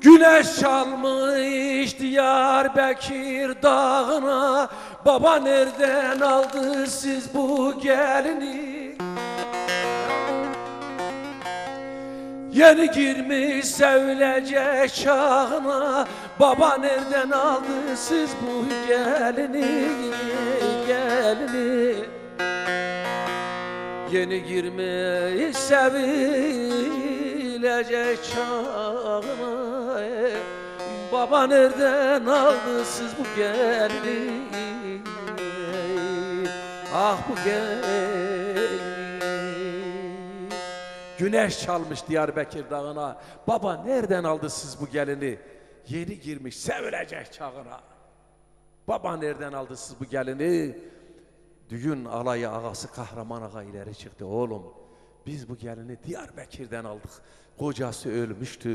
Güneş çalmış Diyarbakır dağına. Baba nereden aldı siz bu gelini? Yeni girmiş sevilecek çağına. Baba nereden aldı siz bu gelini? Gelini yeni girmiş sevilecek çağına. Baba nereden aldı siz bu gelini? Ah bu gelini. Güneş çalmış Diyarbakır dağına. Baba nereden aldı siz bu gelini? Yeni girmiş sevilecek çağına. Baba nereden aldı siz bu gelini? Düğün alayı ağası Kahraman Ağa ileri çıktı. Oğlum biz bu gelini Diyarbakır'dan aldık. Kocası ölmüştü.